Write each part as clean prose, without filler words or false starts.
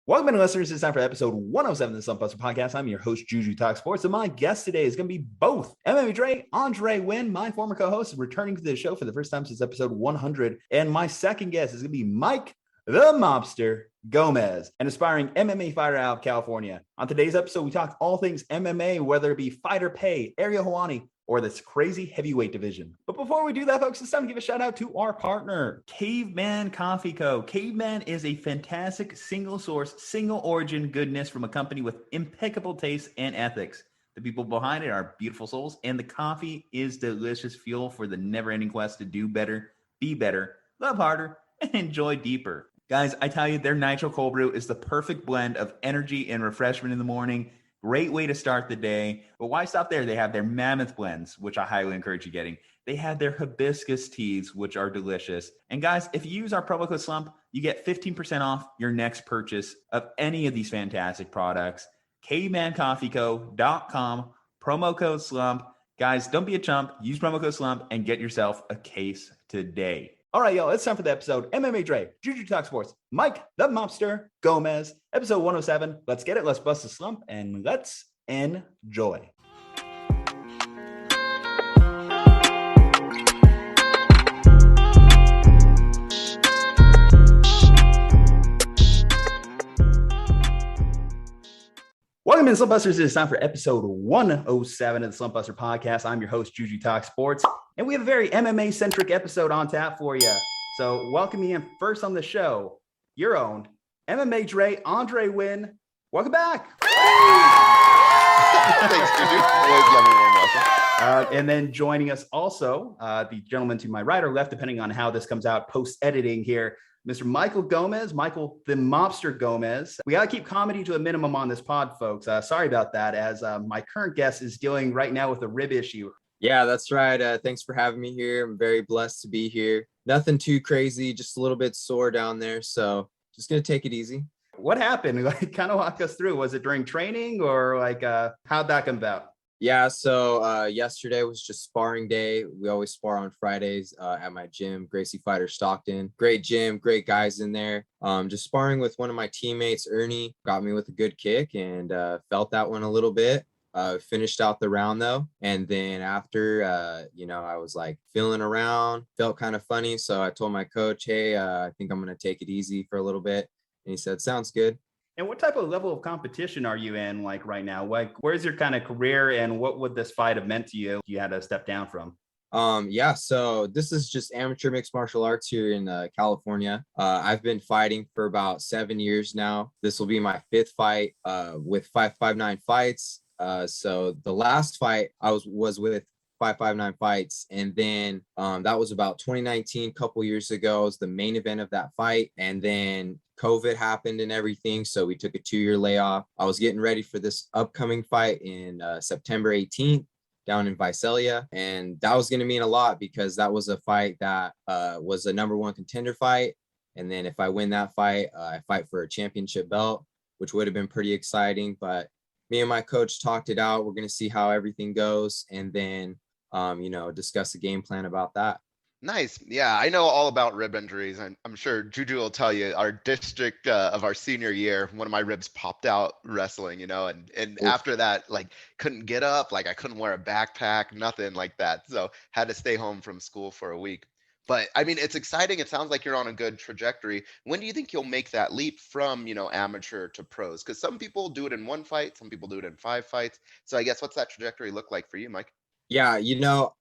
Welcome in, listeners. It's time for episode 107 of the Slumpbuster podcast. I'm your host, Juju Talk Sports, and my guest today is going to be both MMA Dre, Aundre Huynh, my former co-host, returning to the show for the first time since episode 100, and my second guest is going to be Mike, the Mobster Gomez, an aspiring MMA fighter out of California. On today's episode, we talk all things MMA, whether it be fighter pay, Ariel Helwani, or this crazy heavyweight division. But before we do that, folks, it's time to give a shout out to our partner, Caveman Coffee Co. Caveman is a fantastic single source, single origin goodness from a company with impeccable taste and ethics. The people behind it are beautiful souls, and the coffee is delicious fuel for the never-ending quest to do better, be better, love harder, and enjoy deeper. Guys, I tell you, their Nitro Cold Brew is the perfect blend of energy and refreshment in the morning. Great way to start the day. But why stop there? They have their Mammoth blends, which I highly encourage you getting. They have their hibiscus teas, which are delicious. And guys, if you use our promo code SLUMP, you get 15% off your next purchase of any of these fantastic products. cavemancoffeeco.com, promo code SLUMP. Guys, don't be a chump. Use promo code SLUMP and get yourself a case today. All right, y'all, it's time for the episode. MMA Dre, Juju Talk Sports, Mike, the Mobster Gomez, episode 107. Let's get it. Let's bust the slump and let's enjoy. Welcome in, Slumpbusters. It's time for episode 107 of the Slumpbuster podcast. I'm your host, Juju Talk Sports, and we have a very MMA-centric episode on tap for you. So welcome in first on the show, your own MMA Dre, Aundre Huynh. Welcome back. Thanks, Juju. And then joining us also, the gentleman to my right or left, depending on how this comes out post-editing here, Mr. Michael Gomez, Michael the Mobster Gomez. We got to keep comedy to a minimum on this pod, folks. Sorry about that, as my current guest is dealing right now with a rib issue. Yeah, that's right. Thanks for having me here. I'm very blessed to be here. Nothing too crazy, just a little bit sore down there. So just going to take it easy. What happened? Like, kind of walk us through. Was it during training or how'd that come about? Yeah, so yesterday was just sparring day. We always spar on Fridays at my gym, Gracie Fighter Stockton. Great gym, great guys in there. Just sparring with one of my teammates, Ernie, got me with a good kick and felt that one a little bit. Finished out the round though. And then after, I was like feeling around, felt kind of funny. So I told my coach, hey, I think I'm going to take it easy for a little bit. And he said, sounds good. And what type of level of competition are you in like right now? Like, where's your kind of career and what would this fight have meant to you if you had to step down from? So this is just amateur mixed martial arts here in California. I've been fighting for about 7 years now. This will be my fifth fight with 559 fights. So the last fight I was with 559 fights, and then that was about 2019, couple years ago. It was the main event of that fight, and then COVID happened and everything, so we took a 2-year layoff. I was getting ready for this upcoming fight in September 18th down in Visalia, and that was going to mean a lot because that was a fight that was a number one contender fight, and then if I win that fight, I fight for a championship belt, which would have been pretty exciting. But me and my coach talked it out. We're going to see how everything goes, and then discuss a game plan about that. Nice. Yeah, I know all about rib injuries. I'm sure Juju will tell you, our district of our senior year, one of my ribs popped out wrestling, and after that, like, couldn't get up, like I couldn't wear a backpack, nothing like that. So had to stay home from school for a week. But I mean, it's exciting. It sounds like you're on a good trajectory. When do you think you'll make that leap from, amateur to pros? Because some people do it in one fight, some people do it in 5 fights. So I guess what's that trajectory look like for you, Mike? Yeah,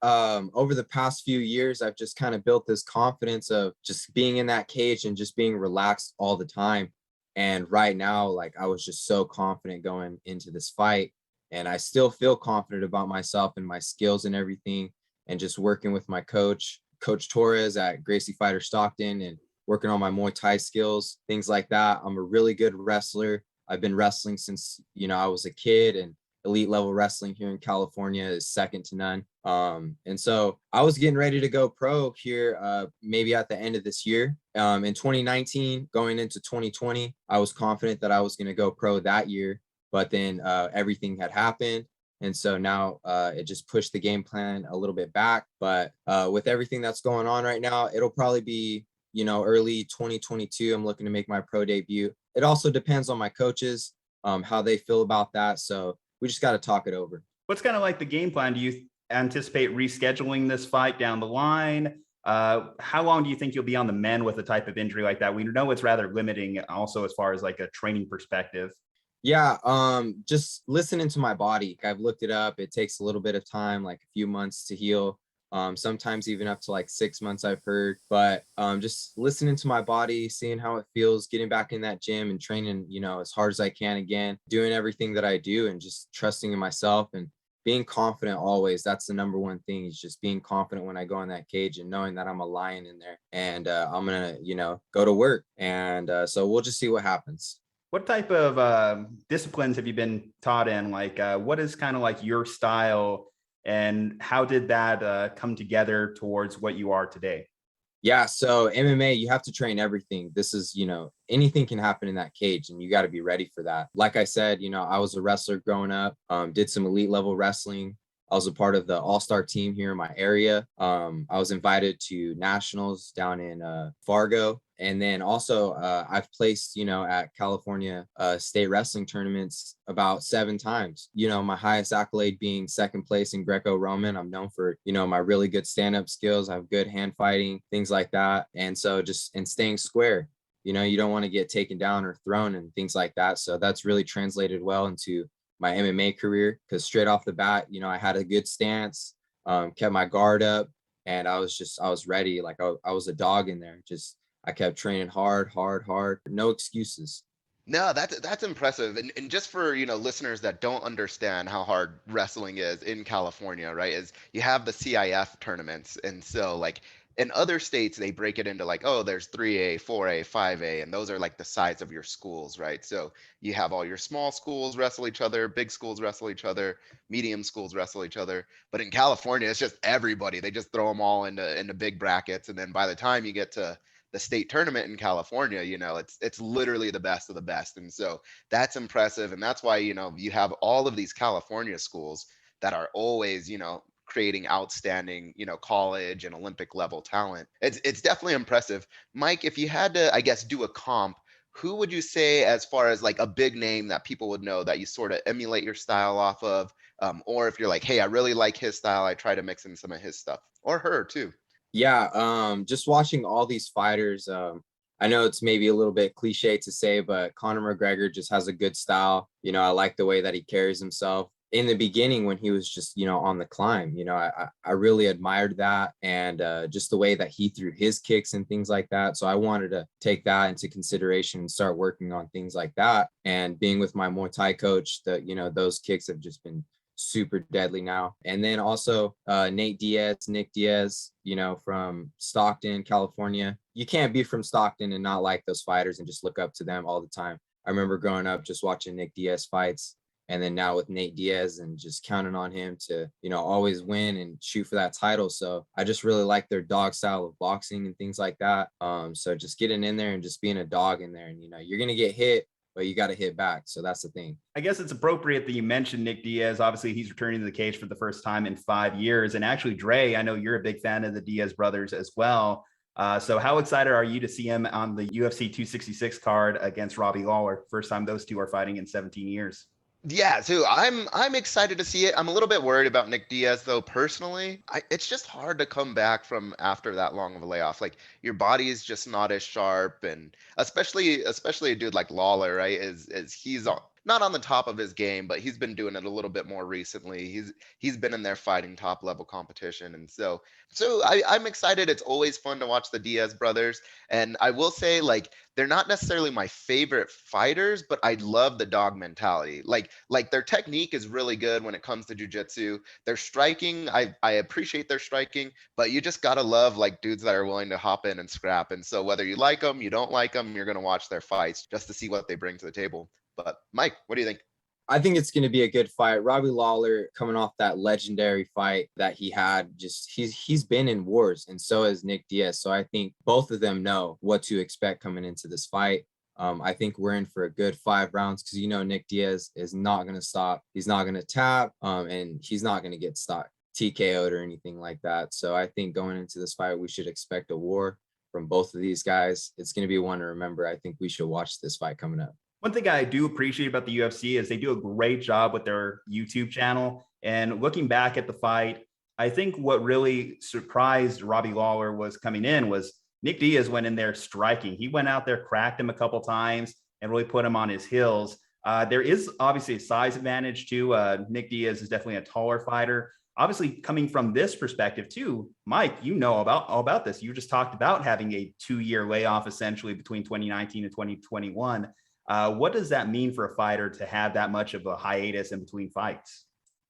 over the past few years, I've just kind of built this confidence of just being in that cage and just being relaxed all the time. And right now, like, I was just so confident going into this fight. And I still feel confident about myself and my skills and everything. And just working with my coach, Coach Torres at Gracie Fighter Stockton, and working on my Muay Thai skills, things like that. I'm a really good wrestler. I've been wrestling since, I was a kid, and elite level wrestling here in California is second to none. And so I was getting ready to go pro here, maybe at the end of this year. In 2019, going into 2020, I was confident that I was going to go pro that year, but then everything had happened. And so now it just pushed the game plan a little bit back. But with everything that's going on right now, it'll probably be, early 2022. I'm looking to make my pro debut. it also depends on my coaches, how they feel about that. So we just got to talk it over. What's kind of like the game plan? Do you anticipate rescheduling this fight down the line? How long do you think you'll be on the mend with a type of injury like that? We know it's rather limiting also as far as like a training perspective. Yeah, just listening to my body. I've looked it up. It takes a little bit of time, like a few months to heal. Sometimes even up to like 6 months, I've heard. But just listening to my body, seeing how it feels, getting back in that gym and training, as hard as I can again, doing everything that I do and just trusting in myself and being confident always. That's the number one thing, is just being confident when I go in that cage and knowing that I'm a lion in there, and I'm gonna, go to work. And so we'll just see what happens. What type of disciplines have you been taught in? Like, what is kind of like your style, and how did that come together towards what you are today? Yeah, so MMA, you have to train everything. This is, anything can happen in that cage, and you got to be ready for that. Like I said, I was a wrestler growing up, did some elite level wrestling. I was a part of the all-star team here in my area. I was invited to nationals down in Fargo. And then also I've placed, at California state wrestling tournaments about 7 times. My highest accolade being second place in Greco-Roman. I'm known for, my really good stand-up skills. I have good hand fighting, things like that. And so and staying square. You don't want to get taken down or thrown and things like that. So that's really translated well into my MMA career, because straight off the bat, I had a good stance, kept my guard up, and I was ready. Like I was a dog in there. I kept training hard, no excuses. No, that's impressive. And just for, listeners that don't understand how hard wrestling is in California, right? Is you have the CIF tournaments. And so like in other states, they break it into like, oh, there's 3A, 4A, 5A, and those are like the size of your schools, right? So you have all your small schools wrestle each other, big schools wrestle each other, medium schools wrestle each other. But in California, it's just everybody. They just throw them all into big brackets. And then by the time you get to the state tournament in California, it's literally the best of the best. And so that's impressive. And that's why, you have all of these California schools that are always, creating outstanding, college and Olympic level talent. It's definitely impressive. Mike, if you had to, I guess, do a comp, who would you say as far as like a big name that people would know that you sort of emulate your style off of? Or if you're like, hey, I really like his style, I try to mix in some of his stuff, or her too. Yeah, just watching all these fighters, I know it's maybe a little bit cliche to say, but Conor McGregor just has a good style. I like the way that he carries himself. In the beginning, when he was just, on the climb, I really admired that, and just the way that he threw his kicks and things like that. So I wanted to take that into consideration and start working on things like that. And being with my Muay Thai coach, those kicks have just been super deadly now. And then also Nick Diaz, from Stockton, California. You can't be from Stockton and not like those fighters and just look up to them all the time. I remember growing up just watching Nick Diaz fights, and then now with Nate Diaz and just counting on him to, always win and shoot for that title. So I just really like their dog style of boxing and things like that. So just getting in there and just being a dog in there, and, you're going to get hit, but you got to hit back. So that's the thing. I guess it's appropriate that you mentioned Nick Diaz. Obviously, he's returning to the cage for the first time in 5 years. And actually, Dre, I know you're a big fan of the Diaz brothers as well. So how excited are you to see him on the UFC 266 card against Robbie Lawler? First time those two are fighting in 17 years. Yeah, so I'm excited to see it. I'm a little bit worried about Nick Diaz though, personally. It's just hard to come back from after that long of a layoff. Like your body is just not as sharp, and especially a dude like Lawler, right? Is he's not on the top of his game, but he's been doing it a little bit more recently. He's been in there fighting top level competition, and so I'm excited. It's always fun to watch the Diaz brothers, and I will say like they're not necessarily my favorite fighters, but I love the dog mentality. Like their technique is really good when it comes to jiu-jitsu. Their striking, I appreciate their striking, but you just gotta love like dudes that are willing to hop in and scrap. And so whether you like them, you don't like them, you're gonna watch their fights just to see what they bring to the table. But Mike, what do you think? I think it's going to be a good fight. Robbie Lawler, coming off that legendary fight that he had, just he's been in wars, and so has Nick Diaz. So I think both of them know what to expect coming into this fight. I think we're in for a good 5 rounds, because Nick Diaz is not going to stop. He's not going to tap, and he's not going to get stopped, TKO'd or anything like that. So I think going into this fight, we should expect a war. from both of these guys. It's going to be one to remember. I think we should watch this fight coming up. One thing I do appreciate about the UFC is they do a great job with their YouTube channel. And looking back at the fight, I think what really surprised Robbie Lawler was coming in was Nick Diaz went in there striking. He went out there, cracked him a couple times, and really put him on his heels. There is obviously a size advantage too. Nick Diaz is definitely a taller fighter. Obviously, coming from this perspective too, Mike, you know all about this. You just talked about having a 2-year layoff essentially between 2019 and 2021. What does that mean for a fighter to have that much of a hiatus in between fights?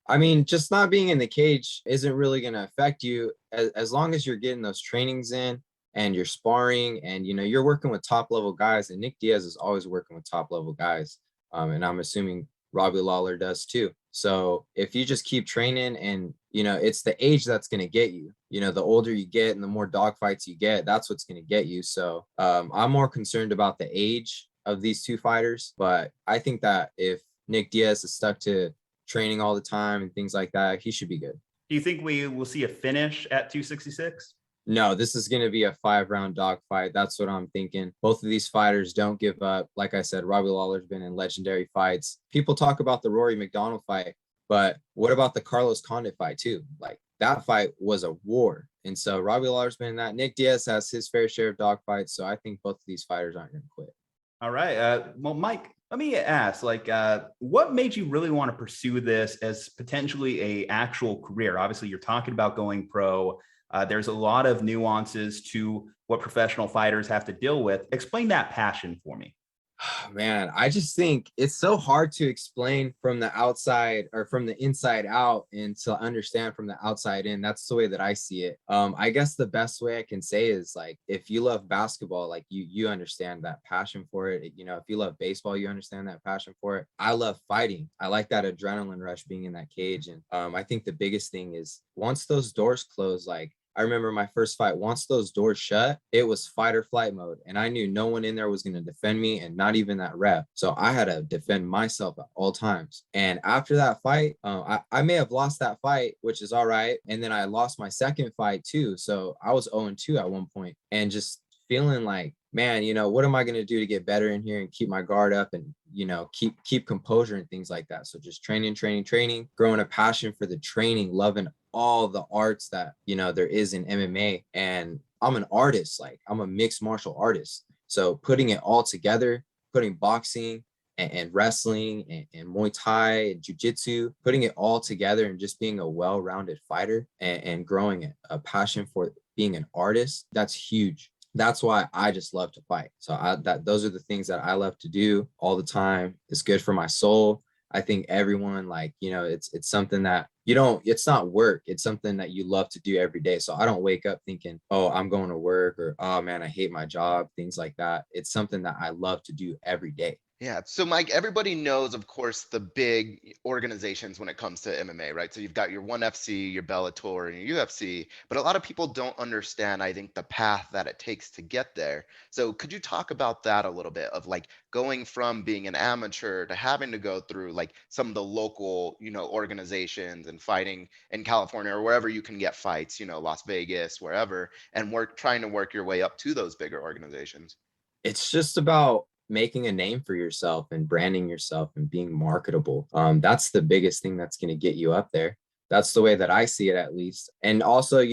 I mean, just not being in the cage isn't really going to affect you as long as you're getting those trainings in and you're sparring and, you're working with top level guys. And Nick Diaz is always working with top level guys. And I'm assuming Robbie Lawler does too. So if you just keep training and, it's the age that's going to get you, the older you get and the more dogfights you get, that's what's going to get you. So I'm more concerned about the age of these two fighters. But I think that if Nick Diaz is stuck to training all the time and things like that, he should be good. Do you think we will see a finish at 266? No, this is going to be a 5-round dogfight. That's what I'm thinking. Both of these fighters don't give up. Like I said, Robbie Lawler's been in legendary fights. People talk about the Rory McDonald fight, but what about the Carlos Condit fight too? Like that fight was a war. And so Robbie Lawler's been in that. Nick Diaz has his fair share of dogfights. So I think both of these fighters aren't going to quit. All right. Well, Mike, let me ask, what made you really want to pursue this as potentially a actual career? Obviously, you're talking about going pro. There's a lot of nuances to what professional fighters have to deal with. Explain that passion for me. Man, I just think it's so hard to explain from the outside or from the inside out and to understand from the outside in. That's the way that I see it. I guess the best way I can say is like, if you love basketball, like you understand that passion for it. If you love baseball, you understand that passion for it. I love fighting. I like that adrenaline rush being in that cage. And I think the biggest thing is once those doors close, like, I remember my first fight, once those doors shut, it was fight or flight mode. And I knew no one in there was going to defend me and not even that ref. So I had to defend myself at all times. And after that fight, I may have lost that fight, which is all right. And then I lost my second fight too. So I was 0-2 at one point and just feeling like, man, what am I going to do to get better in here and keep my guard up and, keep composure and things like that. So just training, growing a passion for the training, loving all the arts that, there is in MMA. And I'm an artist, like I'm a mixed martial artist. So putting it all together, putting boxing and wrestling and Muay Thai and jiu-jitsu, putting it all together and just being a well-rounded fighter and growing a passion for being an artist, that's huge. That's why I just love to fight. So those are the things that I love to do all the time. It's good for my soul. I think everyone it's something that it's not work. It's something that you love to do every day. So I don't wake up thinking, oh, I'm going to work or, oh man, I hate my job, things like that. It's something that I love to do every day. Yeah. So Mike, everybody knows, of course, the big organizations when it comes to MMA, right? So you've got your ONE FC, your Bellator, and your UFC, but a lot of people don't understand, I think, the path that it takes to get there. So could you talk about that a little bit of like going from being an amateur to having to go through like some of the local, organizations and fighting in California or wherever you can get fights, Las Vegas, wherever, and trying to work your way up to those bigger organizations? It's just about making a name for yourself and branding yourself and being marketable. That's the biggest thing that's going to get you up there. That's the way that I see it, at least. And also,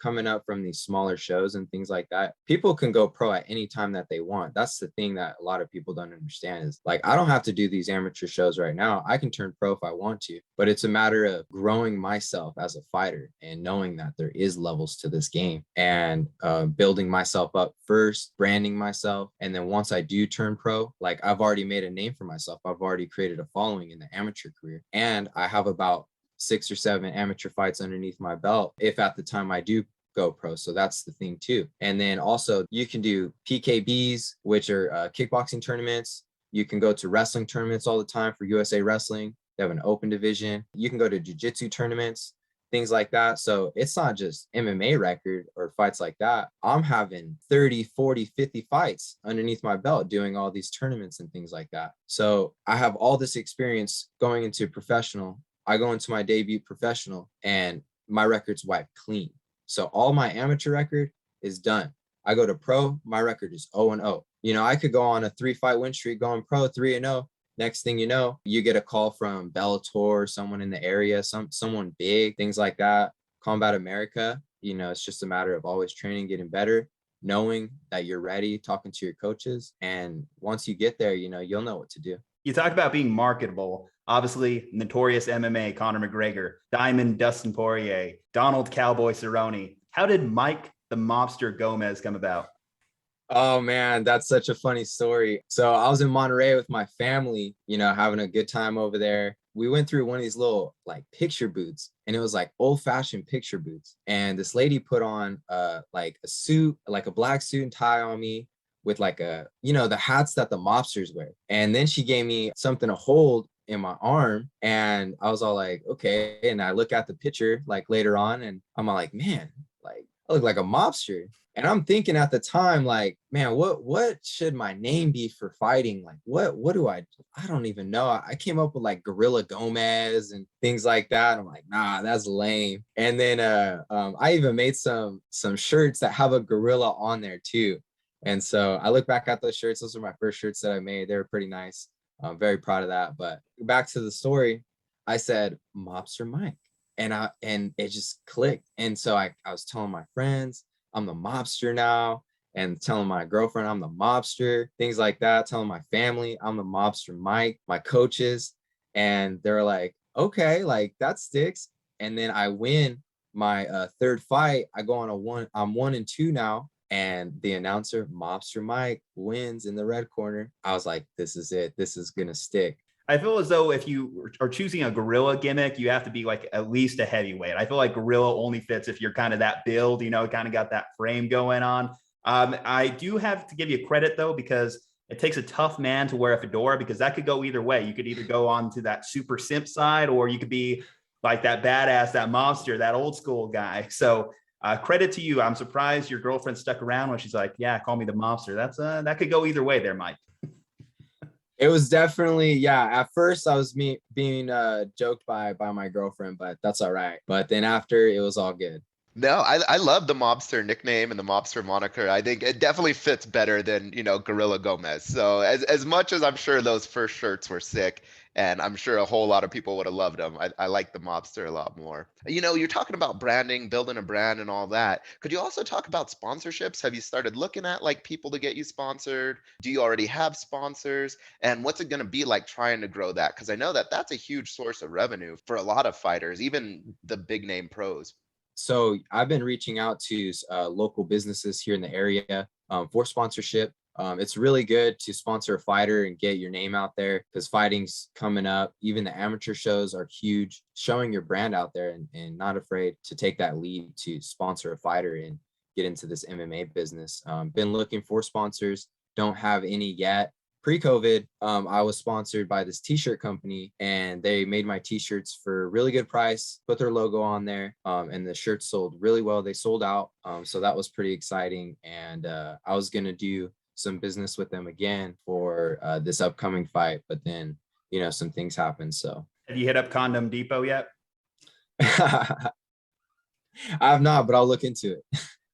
coming up from these smaller shows and things like that, people can go pro at any time that they want. That's the thing that a lot of people don't understand is like, I don't have to do these amateur shows right now. I can turn pro if I want to, but it's a matter of growing myself as a fighter and knowing that there is levels to this game and building myself up first, branding myself. And then once I do turn pro, like I've already made a name for myself. I've already created a following in the amateur career. And I have about 6 or 7 amateur fights underneath my belt if at the time I do go pro. So that's the thing too. And then also you can do PKBs, which are kickboxing tournaments. You can go to wrestling tournaments all the time for USA Wrestling. They have an open division. You can go to jiu-jitsu tournaments, things like that. So it's not just MMA record or fights like that. I'm having 30, 40, 50 fights underneath my belt doing all these tournaments and things like that. So I have all this experience going into professional. I go into my debut professional and my record's wiped clean. So all my amateur record is done. I go to pro, my record is 0-0. You know, I could go on a 3-fight win streak, going pro 3-0. Next thing you know, you get a call from Bellator, someone in the area, someone big, things like that. Combat America, you know, it's just a matter of always training, getting better, knowing that you're ready, talking to your coaches. And once you get there, you know, you'll know what to do. You talk about being marketable. Obviously, notorious MMA, Conor McGregor, Diamond Dustin Poirier, Donald Cowboy Cerrone. How did Mike the Mobster Gomez come about? Oh man, that's such a funny story. So I was in Monterey with my family, you know, having a good time over there. We went through one of these little like picture booths, and it was like old-fashioned picture booths. And this lady put on like a suit, like a black suit and tie on me with like a, you know, the hats that the mobsters wear. And then she gave me something to hold in my arm, and I was all like, okay. And I look at the picture like later on, and I'm all like, man, like I look like a mobster. And I'm thinking at the time, like, man, what should my name be for fighting? Like, what do I don't even know. I came up with like Gorilla Gomez and things like that. I'm like, nah, that's lame. And then I even made some shirts that have a gorilla on there too. And so I look back at those shirts. Those are my first shirts that I made. They were pretty nice. I'm very proud of that. But back to the story, I said Mobster Mike, and it just clicked. And so I was telling my friends, I'm the mobster now, and telling my girlfriend I'm the mobster, things like that, telling my family I'm the Mobster Mike, my coaches, and they're like, okay, like that sticks. And then I win my third fight. I go on I'm 1-2 now, and the announcer, Mobster Mike, wins in the red corner. I was like, this is it. This is gonna stick. I feel as though if you are choosing a gorilla gimmick, you have to be like at least a heavyweight. I feel like gorilla only fits if you're kind of that build, you know, kind of got that frame going on. I do have to give you credit though, because it takes a tough man to wear a fedora, because that could go either way. You could either go on to that super simp side, or you could be like that badass, that monster, that old school guy. So credit to you. I'm surprised your girlfriend stuck around when she's like, yeah, call me the mobster. That could go either way there, Mike. It was definitely, yeah. At first, I was being joked by my girlfriend, but that's all right. But then after, it was all good. No, I love the mobster nickname and the mobster moniker. I think it definitely fits better than, you know, Gorilla Gomez. So as much as I'm sure those first shirts were sick, and I'm sure a whole lot of people would have loved them, I like the mobster a lot more. You know, you're talking about branding, building a brand and all that. Could you also talk about sponsorships? Have you started looking at like people to get you sponsored? Do you already have sponsors? And what's it going to be like trying to grow that? Because I know that that's a huge source of revenue for a lot of fighters, even the big name pros. So I've been reaching out to local businesses here in the area for sponsorship. It's really good to sponsor a fighter and get your name out there, because fighting's coming up. Even the amateur shows are huge. Showing your brand out there and not afraid to take that lead to sponsor a fighter and get into this MMA business. Been looking for sponsors, don't have any yet. Pre-COVID, I was sponsored by this t-shirt company, and they made my t-shirts for a really good price, put their logo on there, and the shirts sold really well. They sold out. So that was pretty exciting. And I was going to do some business with them again for this upcoming fight, but then, you know, some things happened. So Have you hit up Condom Depot yet? I have not, but I'll look into it.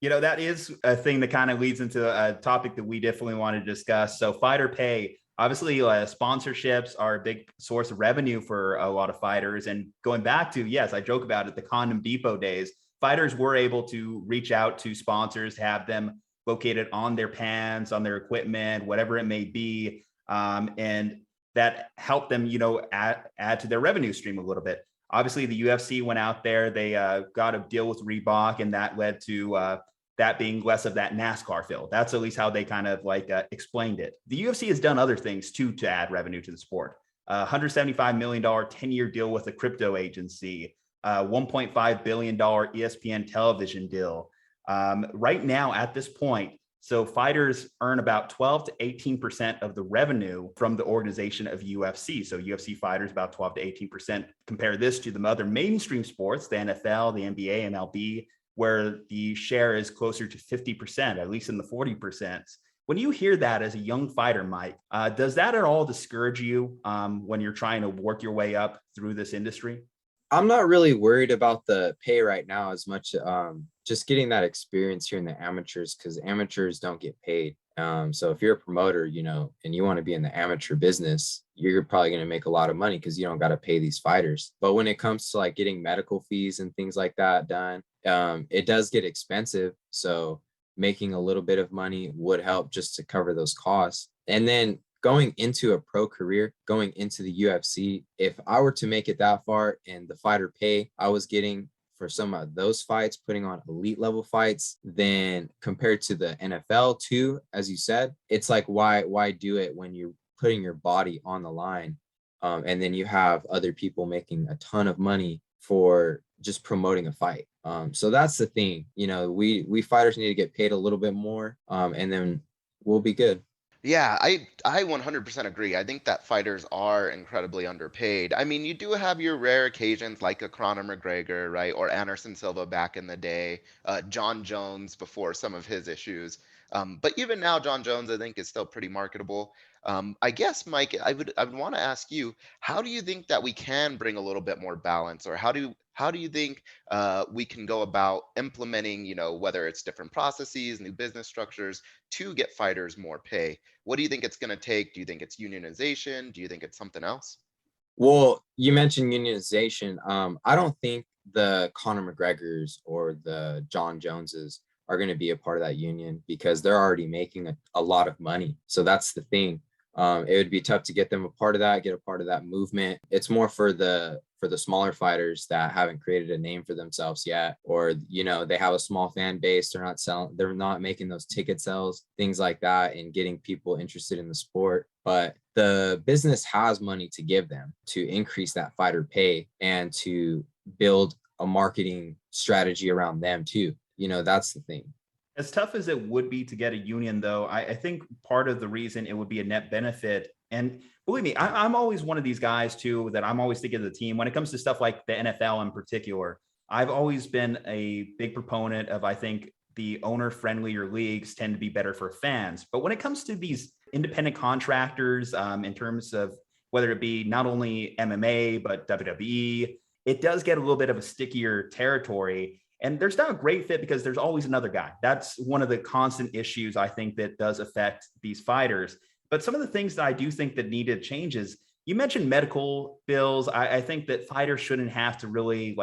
You know, that is a thing that kind of leads into a topic that we definitely want to discuss. So fighter pay, obviously sponsorships are a big source of revenue for a lot of fighters. And going back to, yes, I joke about it, the Condom Depot days, fighters were able to reach out to sponsors, have them located on their pants, on their equipment, whatever it may be. And that helped them, you know, add to their revenue stream a little bit. Obviously, the UFC went out there, they got a deal with Reebok, and that led to that being less of that NASCAR feel. That's at least how they kind of like explained it. The UFC has done other things too to add revenue to the sport. $175 million 10-year deal with a crypto agency, $1.5 billion ESPN television deal. Right now at this point, so fighters earn about 12 to 18% of the revenue from the organization of UFC. So UFC fighters about 12 to 18%. Compare this to the other mainstream sports, the NFL, the NBA, MLB, where the share is closer to 50%, at least in the 40%. When you hear that as a young fighter, Mike, does that at all discourage you when you're trying to work your way up through this industry? I'm not really worried about the pay right now as much. just getting that experience here in the amateurs, because amateurs don't get paid. So if you're a promoter, you know, and you want to be in the amateur business, you're probably going to make a lot of money because you don't got to pay these fighters. But when it comes to like getting medical fees and things like that done, it does get expensive. So making a little bit of money would help just to cover those costs. And then going into a pro career, going into the UFC, if I were to make it that far and the fighter pay I was getting for some of those fights, putting on elite level fights, then compared to the NFL too, as you said, it's like, why do it when you're putting your body on the line? And then you have other people making a ton of money for just promoting a fight. So that's the thing, you know, we fighters need to get paid a little bit more, and then we'll be good. Yeah, I 100% agree. I think that fighters are incredibly underpaid. I mean, you do have your rare occasions like a Conor McGregor, right? Or Anderson Silva back in the day, Jon Jones before some of his issues. But even now, Jon Jones, I think, is still pretty marketable. I guess, Mike, I would want to ask you, how do you think that we can bring a little bit more balance, or how do you think we can go about implementing, whether it's different processes, new business structures to get fighters more pay? What do you think it's going to take? Do you think it's unionization? Do you think it's something else? Well, you mentioned unionization. I don't think the Conor McGregors or the Jon Joneses are going to be a part of that union because they're already making a lot of money. So that's the thing. It would be tough to get them a part of that, get a part of that movement. It's more for the smaller fighters that haven't created a name for themselves yet, or they have a small fan base. They're not making those ticket sales, things like that, and getting people interested in the sport. But the business has money to give them to increase that fighter pay and to build a marketing strategy around them too. That's the thing. As tough as it would be to get a union, though, I think part of the reason it would be a net benefit, and believe me, I'm always one of these guys too, that I'm always thinking of the team when it comes to stuff like the NFL in particular. I've always been a big proponent of, I think the owner friendlier leagues tend to be better for fans. But when it comes to these independent contractors, in terms of whether it be not only MMA, but WWE, it does get a little bit of a stickier territory. And there's not a great fit because there's always another guy. That's one of the constant issues I think that does affect these fighters. But some of the things that I do think that need to change is, you mentioned medical bills. I think that fighters shouldn't have to really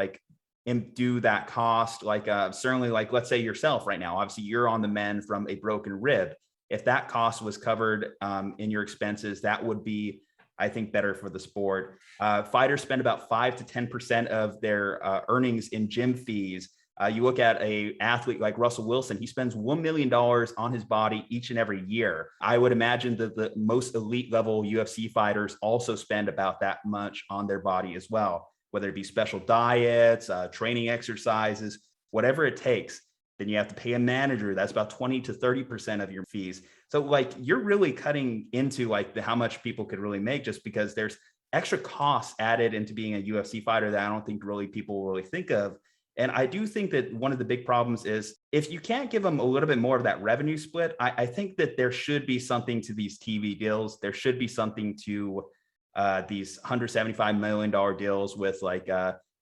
do that cost. Certainly, let's say yourself right now, obviously you're on the mend from a broken rib. If that cost was covered in your expenses, that would be, I think, better for the sport. Fighters spend about 5 to 10% of their earnings in gym fees. You look at a athlete like Russell Wilson, he spends $1 million on his body each and every year. I would imagine that the most elite level UFC fighters also spend about that much on their body as well, whether it be special diets, training exercises, whatever it takes. Then you have to pay a manager. That's about 20 to 30% of your fees. So you're really cutting into how much people could really make, just because there's extra costs added into being a UFC fighter that I don't think really people really think of. And I do think that one of the big problems is, if you can't give them a little bit more of that revenue split, I think that there should be something to these TV deals. There should be something to these $175 million deals with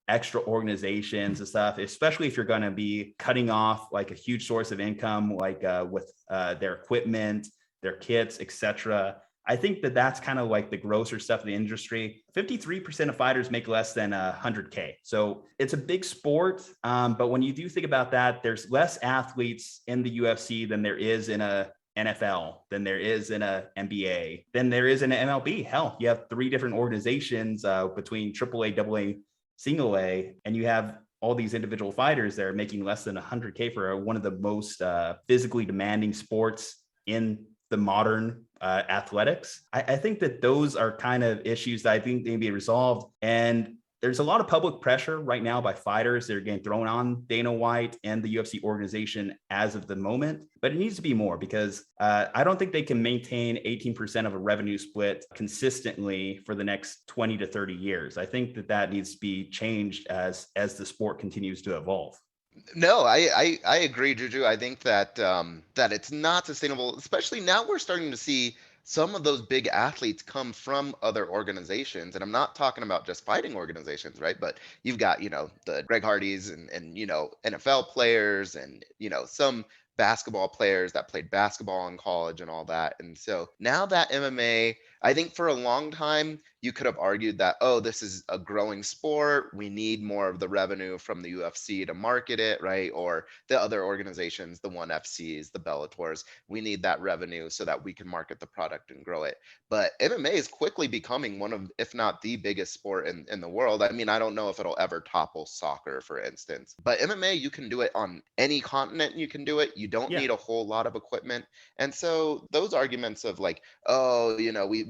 extra organizations and stuff, especially if you're going to be cutting off a huge source of income, with their equipment, their kits, etc. I think that that's kind of the grosser stuff of the industry. 53% of fighters make less than 100K. So it's a big sport. But when you do think about that, there's less athletes in the UFC than there is in a NFL, than there is in a NBA, than there is in an MLB. Hell, you have 3 different organizations between AAA, AA, single A, and you have all these individual fighters that are making less than 100K for one of the most physically demanding sports in the modern athletics. I think that those are kind of issues that I think need to be resolved. And there's a lot of public pressure right now by fighters. They're getting thrown on Dana White and the UFC organization as of the moment, but it needs to be more, because I don't think they can maintain 18% of a revenue split consistently for the next 20 to 30 years. I think that needs to be changed as the sport continues to evolve. No, I agree, Juju. I think that that it's not sustainable, especially now we're starting to see some of those big athletes come from other organizations. And I'm not talking about just fighting organizations, right? But you've got, the Greg Hardys and NFL players and, some basketball players that played basketball in college and all that. And so now that MMA, I think for a long time, you could have argued that, oh, this is a growing sport. We need more of the revenue from the UFC to market it, right? Or the other organizations, the ONE FCs, the Bellators, we need that revenue so that we can market the product and grow it. But MMA is quickly becoming one of, if not the biggest sport in the world. I mean, I don't know if it'll ever topple soccer, for instance. But MMA, you can do it on any continent. You can do it. You don't need a whole lot of equipment. And so those arguments of like, oh,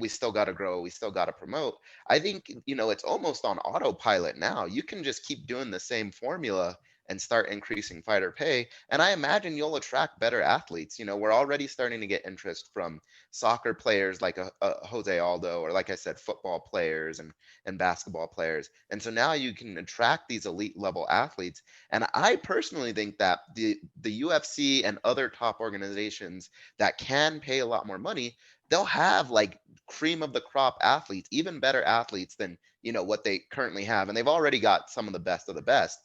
we still got to grow, we still got to promote. I think, it's almost on autopilot now. You can just keep doing the same formula and start increasing fighter pay. And I imagine you'll attract better athletes. We're already starting to get interest from soccer players like a Jose Aldo, or like I said, football players and basketball players. And so now you can attract these elite level athletes. And I personally think that the UFC and other top organizations that can pay a lot more money, they'll have like cream of the crop athletes, even better athletes than what they currently have. And they've already got some of the best of the best.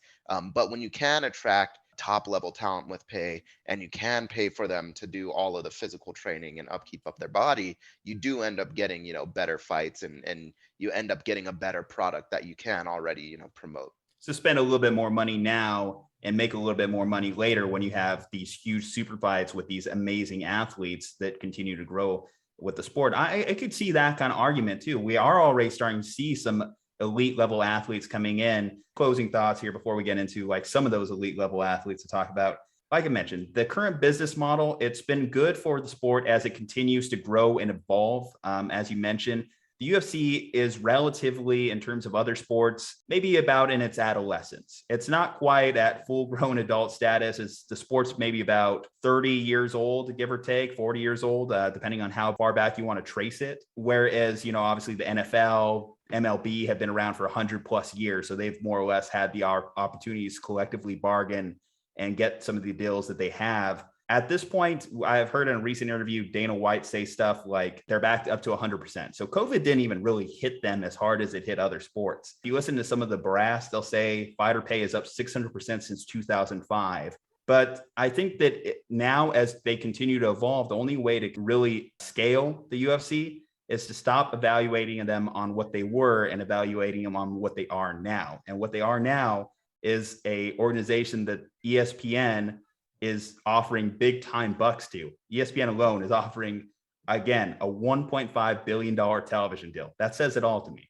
But when you can attract top level talent with pay, and you can pay for them to do all of the physical training and upkeep of their body, you do end up getting, better fights, and you end up getting a better product that you can already, promote. So spend a little bit more money now and make a little bit more money later when you have these huge super fights with these amazing athletes that continue to grow with the sport. I could see that kind of argument too. We are already starting to see some elite level athletes coming in. Closing thoughts here before we get into like some of those elite level athletes to talk about. Like I mentioned, the current business model, it's been good for the sport as it continues to grow and evolve. As you mentioned, the UFC is relatively, in terms of other sports, maybe about in its adolescence. It's not quite at full grown adult status. It's the sport's maybe about 30 years old, give or take, 40 years old, depending on how far back you want to trace it. Whereas, obviously the NFL, MLB have been around for 100 plus years. So they've more or less had the opportunities to collectively bargain and get some of the deals that they have. At this point, I've heard in a recent interview, Dana White say stuff like they're back up to 100%. So COVID didn't even really hit them as hard as it hit other sports. If you listen to some of the brass, they'll say fighter pay is up 600% since 2005. But I think that now, as they continue to evolve, the only way to really scale the UFC is to stop evaluating them on what they were and evaluating them on what they are now. And what they are now is a organization that ESPN is offering big time bucks to. ESPN alone is offering, again, a $1.5 billion television deal. That says it all to me.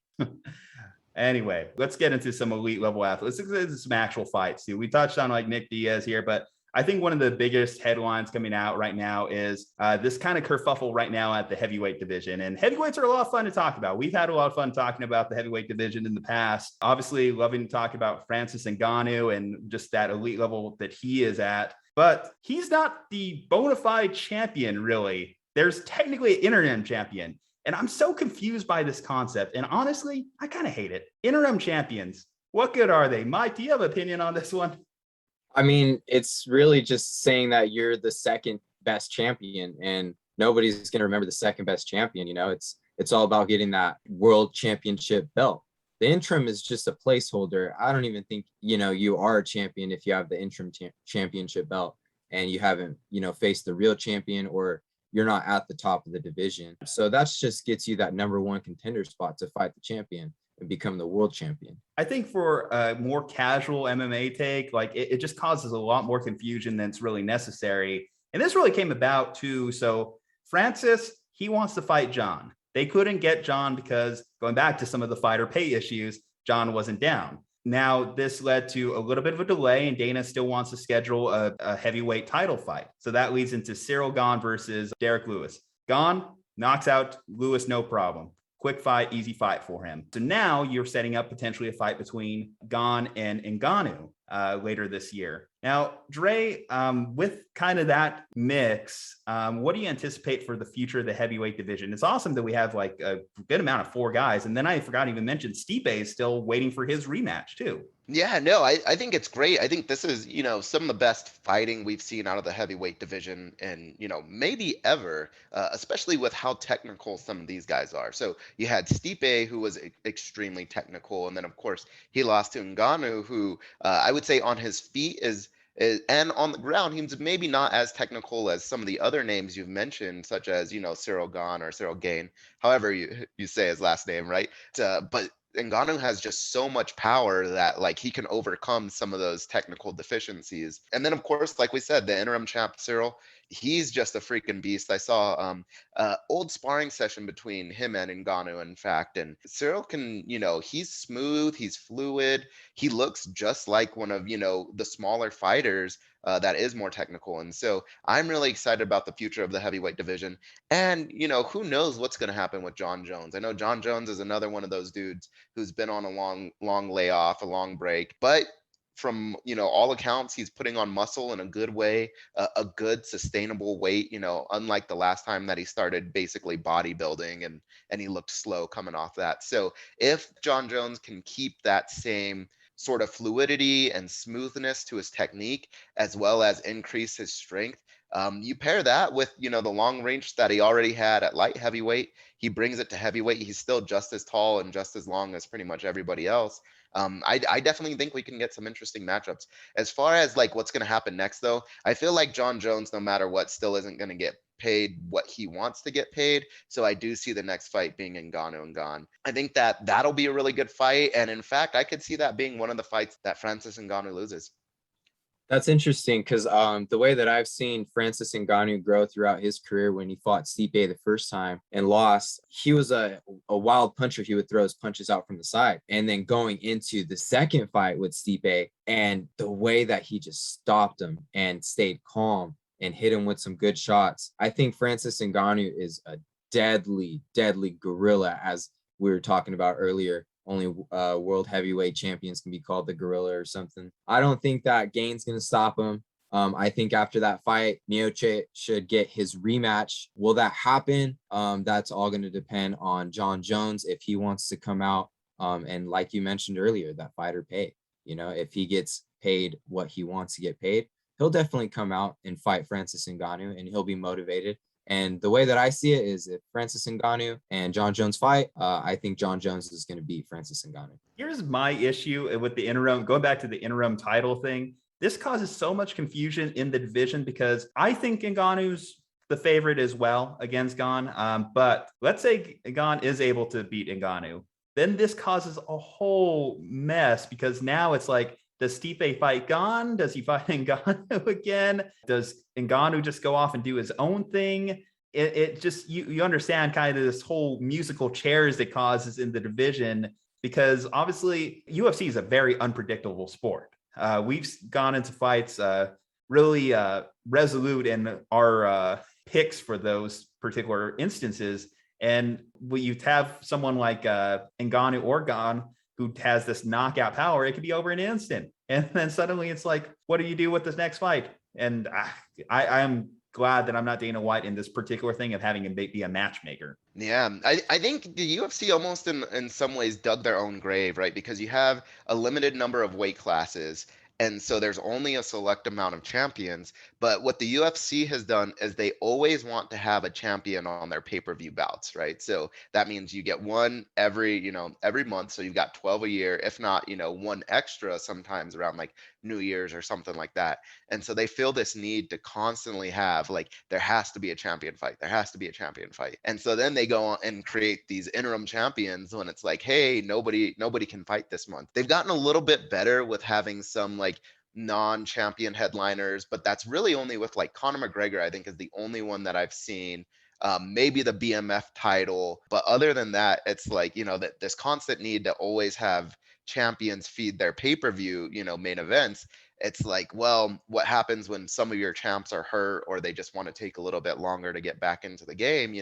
Anyway, let's get into some elite level athletes. Let's get into some actual fights too. We touched on like Nick Diaz here, but I think one of the biggest headlines coming out right now is this kind of kerfuffle right now at the heavyweight division. And heavyweights are a lot of fun to talk about. We've had a lot of fun talking about the heavyweight division in the past. Obviously, loving to talk about Francis Ngannou and just that elite level that he is at. But he's not the bona fide champion, really. There's technically an interim champion. And I'm so confused by this concept. And honestly, I kind of hate it. Interim champions. What good are they? Mike, do you have an opinion on this one? I mean, it's really just saying that you're the second best champion, and nobody's going to remember the second best champion. It's all about getting that world championship belt. The interim is just a placeholder. I don't even think, you are a champion if you have the interim championship belt and you haven't, faced the real champion, or you're not at the top of the division. So that's just gets you that number one contender spot to fight the champion and become the world champion. I think for a more casual MMA take, like it just causes a lot more confusion than it's really necessary. And this really came about too. So Francis, he wants to fight Jon. They couldn't get Jon because, going back to some of the fighter pay issues, Jon wasn't down. Now, this led to a little bit of a delay, and Dana still wants to schedule a heavyweight title fight. So that leads into Cyril Gane versus Derek Lewis. Gane knocks out Lewis, no problem. Quick fight, easy fight for him. So now you're setting up potentially a fight between Gane and Ngannou. later this year. Now, Dre, with kind of that mix, what do you anticipate for the future of the heavyweight division? It's awesome that we have like a good amount of 4 guys. And then I forgot to even mention Stipe is still waiting for his rematch too. Yeah, no, I think it's great. I think this is, some of the best fighting we've seen out of the heavyweight division and, maybe ever, especially with how technical some of these guys are. So you had Stipe, who was extremely technical. And then, of course, he lost to Ngannou, who I would say on his feet is and on the ground, he's maybe not as technical as some of the other names you've mentioned, such as, Cyril Gane or Cyril Gane, however you say his last name, right? But Ngannou has just so much power that like he can overcome some of those technical deficiencies. And then of course, like we said, the interim champ Cyril, he's just a freaking beast. I saw old sparring session between him and Ngannou, in fact, and Cyril can, he's smooth, he's fluid, he looks just like one of, the smaller fighters that is more technical. And so I'm really excited about the future of the heavyweight division. And, who knows what's going to happen with Jon Jones. I know Jon Jones is another one of those dudes who's been on a long layoff, a long break, but from all accounts he's putting on muscle in a good way, a good sustainable weight, unlike the last time that he started basically bodybuilding and he looked slow coming off that. So if Jon Jones can keep that same sort of fluidity and smoothness to his technique as well as increase his strength, you pair that with the long range that he already had at light heavyweight, he brings it to heavyweight, he's still just as tall and just as long as pretty much everybody else. I definitely think we can get some interesting matchups. As far as like what's going to happen next, though, I feel like Jon Jones, no matter what, still isn't going to get paid what he wants to get paid. So I do see the next fight being Ngannou and Gane. I think that that'll be a really good fight. And in fact, I could see that being one of the fights that Francis Ngannou loses. That's interesting because the way that I've seen Francis Ngannou grow throughout his career, when he fought Stipe the first time and lost, he was a wild puncher. He would throw his punches out from the side. And then going into the second fight with Stipe, and the way that he just stopped him and stayed calm and hit him with some good shots, I think Francis Ngannou is a deadly gorilla, as we were talking about earlier. Only world heavyweight champions can be called the gorilla or something. I don't think that Gane's going to stop him. I think after that fight, Miocic should get his rematch. Will that happen? That's all going to depend on Jon Jones if he wants to come out. And like you mentioned earlier, that fighter pay. If he gets paid what he wants to get paid, he'll definitely come out and fight Francis Ngannou, and he'll be motivated. And the way that I see it is if Francis Ngannou and Jon Jones fight, I think Jon Jones is going to beat Francis Ngannou. Here's my issue with the interim, going back to the interim title thing. This causes so much confusion in the division because I think Ngannou's the favorite as well against Gane. But let's say Gane is able to beat Ngannou. Then this causes a whole mess because now it's like, does Stipe fight Gane? Does he fight Ngannou again? Does Ngannou just go off and do his own thing? It just, you understand kind of this whole musical chairs it causes in the division, because obviously UFC is a very unpredictable sport. We've gone into fights really resolute in our picks for those particular instances. And when you have someone like Ngannou or Gane who has this knockout power, it could be over in an instant. And then suddenly it's like, what do you do with this next fight? And I'm glad that I'm not Dana White in this particular thing of having him be a matchmaker. Yeah, I think the UFC almost in some ways dug their own grave, right? Because you have a limited number of weight classes. And so there's only a select amount of champions. But what the UFC has done is they always want to have a champion on their pay-per-view bouts, right? So that means you get one every month. So you've got 12 a year, if not, one extra sometimes around like New Year's or something like that. And so they feel this need to constantly have like, there has to be a champion fight. There has to be a champion fight. And so then they go on and create these interim champions when it's like, hey, nobody can fight this month. They've gotten a little bit better with having some like non-champion headliners, but that's really only with like Conor McGregor, I think is the only one that I've seen. Maybe the BMF title, but other than that, it's like, that this constant need to always have champions feed their pay-per-view, main events. it's like, well, what happens when some of your champs are hurt or they just want to take a little bit longer to get back into the game,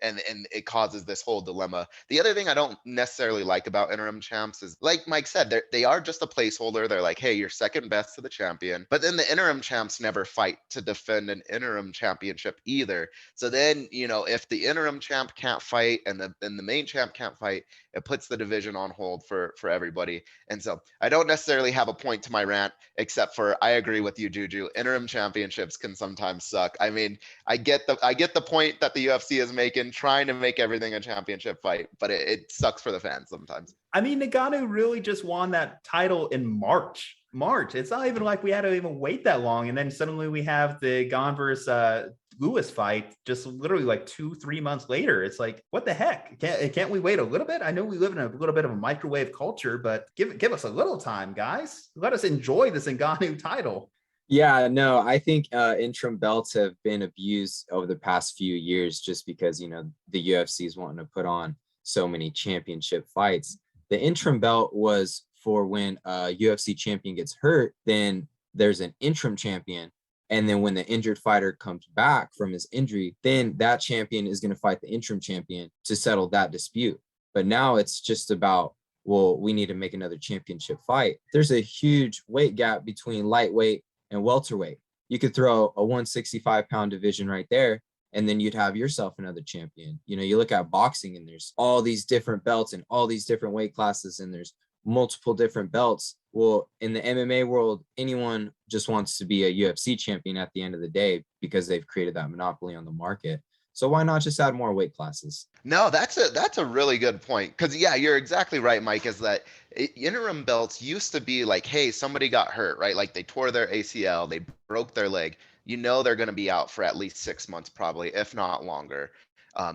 and it causes this whole dilemma. The other thing I don't necessarily like about interim champs is, like Mike said, they are just a placeholder. They're like, hey, you're second best to the champion, but then the interim champs never fight to defend an interim championship either. So then, if the interim champ can't fight and the main champ can't fight, it puts the division on hold for everybody. And so I don't necessarily have a point to my rant, except for I agree with you, Juju. Interim championships can sometimes suck. I mean, I get the point that the UFC is making, trying to make everything a championship fight, but it sucks for the fans sometimes. I mean, Ngannou really just won that title in March. It's not even like we had to even wait that long. And then suddenly we have the Gane versus Lewis fight just literally like 2-3 months later. It's like, what the heck? Can't we wait a little bit? I know we live in a little bit of a microwave culture, but give us a little time, guys. Let us enjoy this Ngannou title. Yeah, no, I think interim belts have been abused over the past few years just because, the UFC is wanting to put on so many championship fights. The interim belt was for when a UFC champion gets hurt, then there's an interim champion. And then when the injured fighter comes back from his injury, then that champion is going to fight the interim champion to settle that dispute. But now it's just about, well, we need to make another championship fight. There's a huge weight gap between lightweight and welterweight. You could throw a 165-pound division right there, and then you'd have yourself another champion. You look at boxing and there's all these different belts and all these different weight classes and there's multiple different belts. Well, in the MMA world, anyone just wants to be a UFC champion at the end of the day because they've created that monopoly on the market. So why not just add more weight classes? No, that's a really good point. Because yeah, you're exactly right, Mike, is that interim belts used to be like, hey, somebody got hurt, right? Like they tore their ACL, they broke their leg. They're going to be out for at least 6 months, probably, if not longer.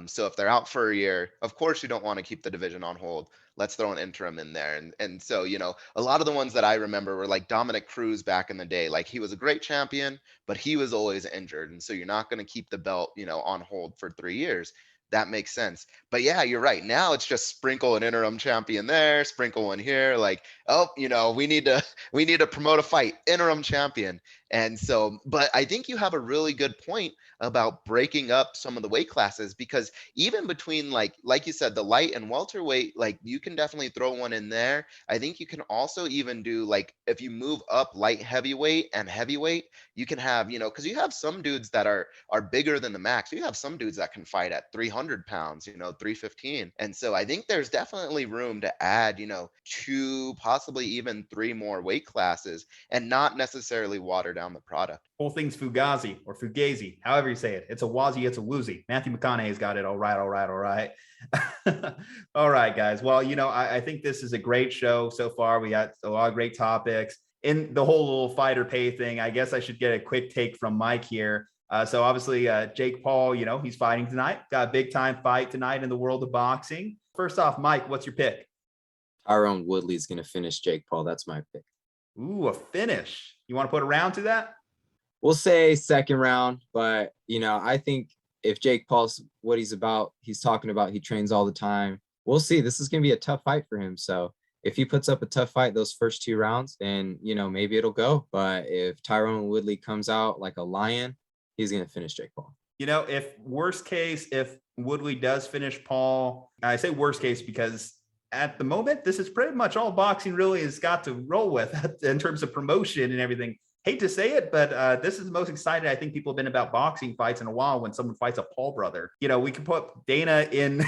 So if they're out for a year, of course you don't want to keep the division on hold. Let's throw an interim in there. And so, a lot of the ones that I remember were like Dominic Cruz back in the day. Like he was a great champion, but he was always injured. And so you're not going to keep the belt, on hold for 3 years. That makes sense. But yeah, you're right. Now it's just sprinkle an interim champion there, sprinkle one here. Like, oh, we need to promote a fight, interim champion. And so, but I think you have a really good point about breaking up some of the weight classes, because even between like you said, the light and welterweight, like you can definitely throw one in there. I think you can also even do, like, if you move up light heavyweight and heavyweight, you can have, because you have some dudes that are bigger than the max. You have some dudes that can fight at 300 pounds, 315. And so I think there's definitely room to add, 2, possibly even 3 more weight classes and not necessarily water down the product. Whole thing's Fugazi or Fugazi, however you say it. It's a wazi, it's a woozy. Matthew McConaughey's got it. All right. All right, guys. Well, I think this is a great show so far. We got a lot of great topics. In the whole little fighter pay thing, I guess I should get a quick take from Mike here. So obviously, Jake Paul, he's fighting tonight. Got a big time fight tonight in the world of boxing. First off, Mike, what's your pick? Tyron Woodley's going to finish Jake Paul. That's my pick. Ooh, a finish. You want to put a round to that? We'll say second round, but I think if Jake Paul's what he's talking about, he trains all the time. We'll see. This is going to be a tough fight for him. So if he puts up a tough fight those first 2 rounds, then, maybe it'll go. But if Tyron Woodley comes out like a lion, he's going to finish Jake Paul. If Woodley does finish Paul, I say worst case because at the moment, this is pretty much all boxing really has got to roll with in terms of promotion and everything. Hate to say it, but this is the most excited I think people have been about boxing fights in a while when someone fights a Paul brother. We can put Dana in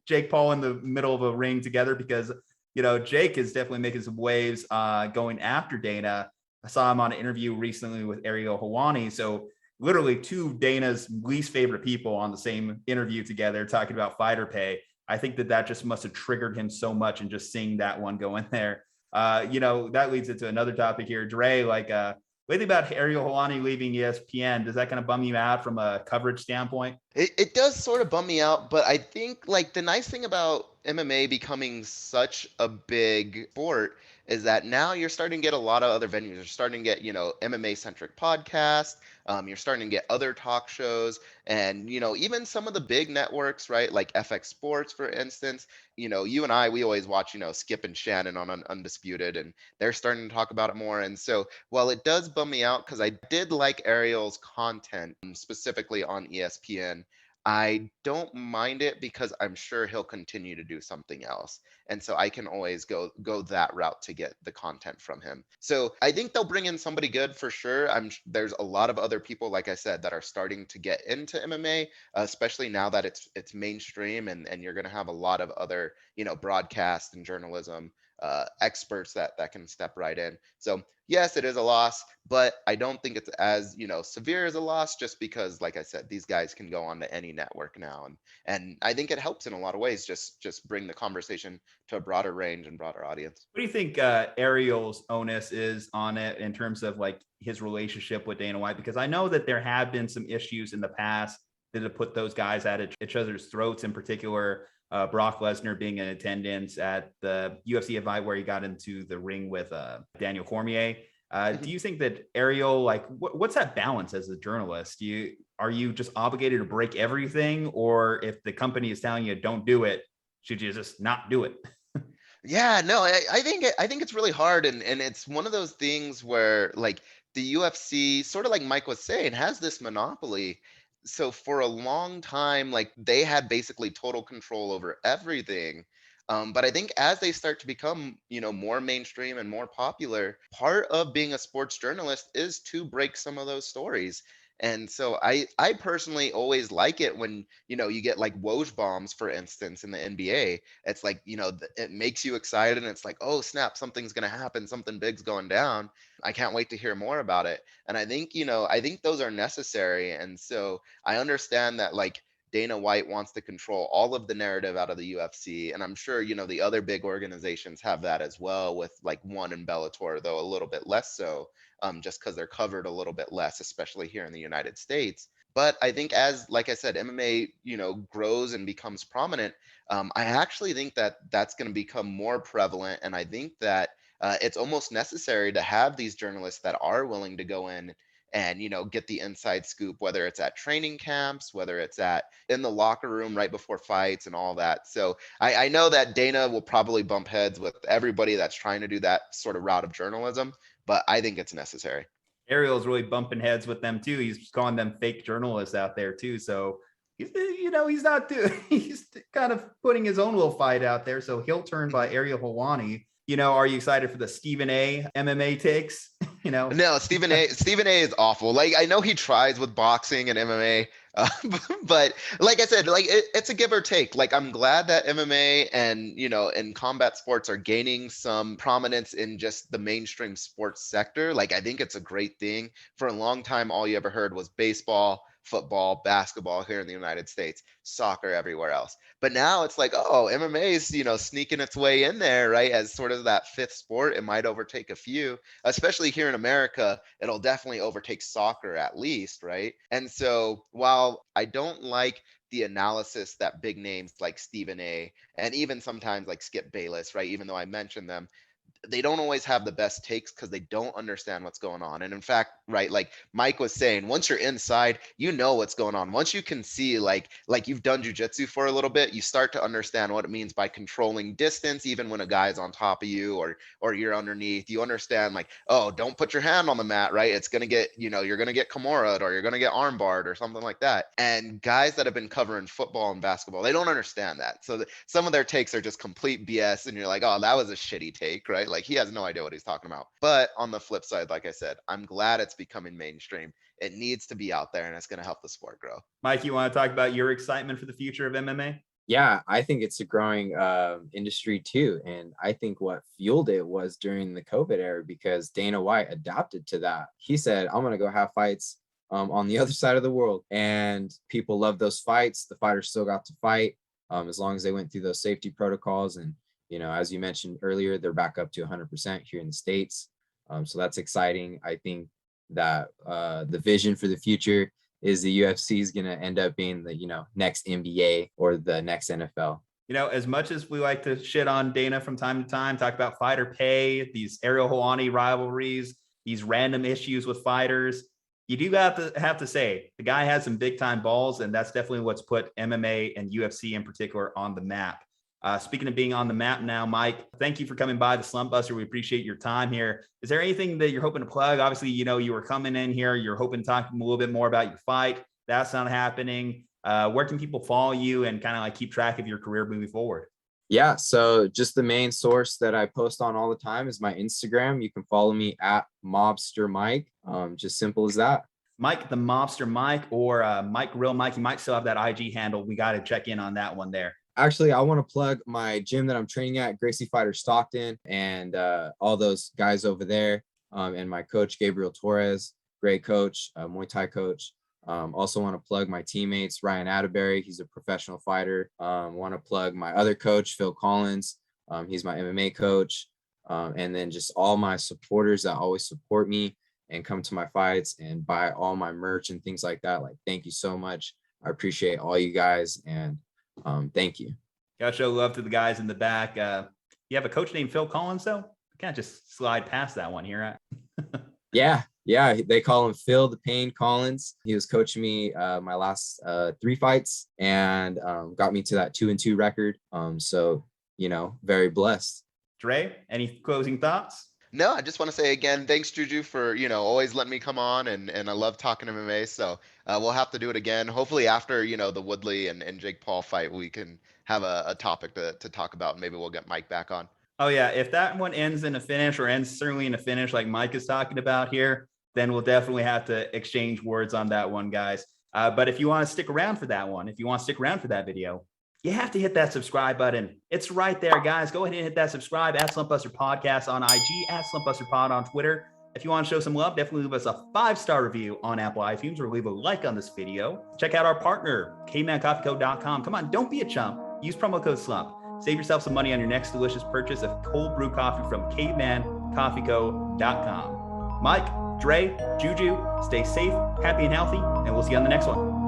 Jake Paul in the middle of a ring together because, Jake is definitely making some waves going after Dana. I saw him on an interview recently with Ariel Helwani. So literally 2 of Dana's least favorite people on the same interview together talking about fighter pay. I think that just must have triggered him so much, and just seeing that one go in there. That leads into another topic here. Dre, what do you think about Ariel Helwani leaving ESPN? Does that kind of bum you out from a coverage standpoint? It does sort of bum me out, but I think like the nice thing about MMA becoming such a big sport is that now you're starting to get a lot of other venues. You're starting to get, MMA centric podcasts. You're starting to get other talk shows, and even some of the big networks, right? Like FX Sports, for instance. You and I, we always watch, Skip and Shannon on Undisputed, and they're starting to talk about it more. And so, while it does bum me out because I did like Ariel's content, specifically on ESPN, I don't mind it because I'm sure he'll continue to do something else. And so I can always go that route to get the content from him. So I think they'll bring in somebody good for sure. There's a lot of other people, like I said, that are starting to get into MMA, especially now that it's mainstream, and you're going to have a lot of other, broadcast and journalism experts that can step right in. So yes, it is a loss, but I don't think it's as, severe as a loss, just because, like I said, these guys can go on to any network now. And I think it helps in a lot of ways, just bring the conversation to a broader range and broader audience. What do you think Ariel's onus is on it in terms of like his relationship with Dana White? Because I know that there have been some issues in the past that have put those guys at each other's throats, in particular, Brock Lesnar being in attendance at the UFC event where he got into the ring with Daniel Cormier. Do you think that Ariel, like, what's that balance as a journalist? Are you just obligated to break everything, or if the company is telling you don't do it, should you just not do it? Yeah, no, I think it's really hard, and it's one of those things where, like, the UFC, sort of like Mike was saying, has this monopoly. So for a long time, like, they had basically total control over everything. But I think as they start to become, more mainstream and more popular, part of being a sports journalist is to break some of those stories. And so I personally always like it when, you get like Woj bombs, for instance, in the NBA. It's like, it makes you excited, and it's like, oh snap, something's going to happen, something big's going down. I can't wait to hear more about it. And I think those are necessary. And so I understand that, like, Dana White wants to control all of the narrative out of the UFC, and I'm sure, the other big organizations have that as well, with like One and Bellator, though a little bit less so, just because they're covered a little bit less, especially here in the United States. But I think, as, like I said, MMA, grows and becomes prominent, I actually think that that's going to become more prevalent. And I think that it's almost necessary to have these journalists that are willing to go in and, get the inside scoop, whether it's at training camps, whether it's at in the locker room right before fights and all that. So I know that Dana will probably bump heads with everybody that's trying to do that sort of route of journalism, but I think it's necessary. Ariel's really bumping heads with them too. He's calling them fake journalists out there too. So he's not doing. He's kind of putting his own little fight out there. So heel turn by Ariel Helwani. Are you excited for the Stephen A. MMA takes? No, Stephen A. is awful. Like, I know he tries with boxing and MMA, but like I said, like, it's a give or take. Like, I'm glad that MMA and, and combat sports are gaining some prominence in just the mainstream sports sector. Like, I think it's a great thing. For a long time, all you ever heard was baseball, football, basketball here in the United States, soccer everywhere else. But now it's like, oh, MMA is, sneaking its way in there, right? As sort of that fifth sport. It might overtake a few, especially here in America. It'll definitely overtake soccer at least, right? And so while I don't like the analysis that big names like Stephen A. and even sometimes like Skip Bayless, right? Even though I mentioned them, they don't always have the best takes because they don't understand what's going on. And in fact, right, like Mike was saying, once you're inside, you know what's going on. Once you can see, like you've done jujitsu for a little bit, you start to understand what it means by controlling distance, even when a guy's on top of you or you're underneath. You understand, like, oh, don't put your hand on the mat, right? It's gonna get, you're gonna get Kimura'd or you're gonna get armbarred or something like that. And guys that have been covering football and basketball, they don't understand that. So some of their takes are just complete BS, and you're like, oh, that was a shitty take, right? Like, he has no idea what he's talking about. But on the flip side, like I said, I'm glad it's becoming mainstream. It needs to be out there, and it's going to help the sport grow. Mike, you want to talk about your excitement for the future of MMA? Yeah, I think it's a growing industry too. And I think what fueled it was during the COVID era, because Dana White adapted to that. He said, I'm going to go have fights on the other side of the world. And people loved those fights. The fighters still got to fight as long as they went through those safety protocols. And as you mentioned earlier, they're back up to 100% here in the States. So that's exciting. I think that the vision for the future is the UFC is going to end up being the, next NBA or the next NFL. You know, as much as we like to shit on Dana from time to time, talk about fighter pay, these Ariel Helwani rivalries, these random issues with fighters, you do have to say the guy has some big time balls, and that's definitely what's put MMA and UFC in particular on the map. Speaking of being on the map now, Mike, thank you for coming by the Slumpbuster. We appreciate your time here. Is there anything that you're hoping to plug? Obviously, you know, you were coming in here, you're hoping to talk a little bit more about your fight. That's not happening. Where can people follow you and kind of like keep track of your career moving forward? Yeah, so just the main source that I post on all the time is my Instagram. You can follow me at Mobster Mike. Just simple as that. Mike, the Mobster Mike, or Mike Real Mike. You might still have that IG handle. We got to check in on that one there. Actually, I want to plug my gym that I'm training at, Gracie Fighter Stockton, and all those guys over there, and my coach, Gabriel Torres, great coach, Muay Thai coach. Also want to plug my teammates, Ryan Atterbury, he's a professional fighter. Want to plug my other coach, Phil Collins, he's my MMA coach. And then just all my supporters that always support me and come to my fights and buy all my merch and things like that. Like, thank you so much. I appreciate all you guys, and thank you. Gotta show love to the guys in the back. You have a coach named Phil Collins, though? I can't just slide past that one here. Yeah, they call him Phil the Pain Collins. He was coaching me my last 3 fights and got me to that 2-2 record. So, you know, very blessed. Dre, any closing thoughts? No, I just want to say again, thanks Juju for, you know, always letting me come on, and I love talking MMA. So we'll have to do it again. Hopefully after, you know, the Woodley and Jake Paul fight, we can have a topic to talk about. Maybe we'll get Mike back on. Oh yeah, if that one ends in a finish, or ends certainly in a finish like Mike is talking about here, then we'll definitely have to exchange words on that one, guys. But if you want to stick around for that one, if you want to stick around for that video, you have to hit that subscribe button. It's right there, guys. Go ahead and hit that subscribe at Slumpbuster Podcast on IG, at Slumpbuster Pod on Twitter. If you want to show some love, definitely leave us a 5-star review on Apple iTunes, or leave a like on this video. Check out our partner, cavemancoffeeco.com. Come on, don't be a chump. Use promo code SLUMP. Save yourself some money on your next delicious purchase of cold brew coffee from cavemancoffeeco.com. Mike, Dre, Juju, stay safe, happy, and healthy, and we'll see you on the next one.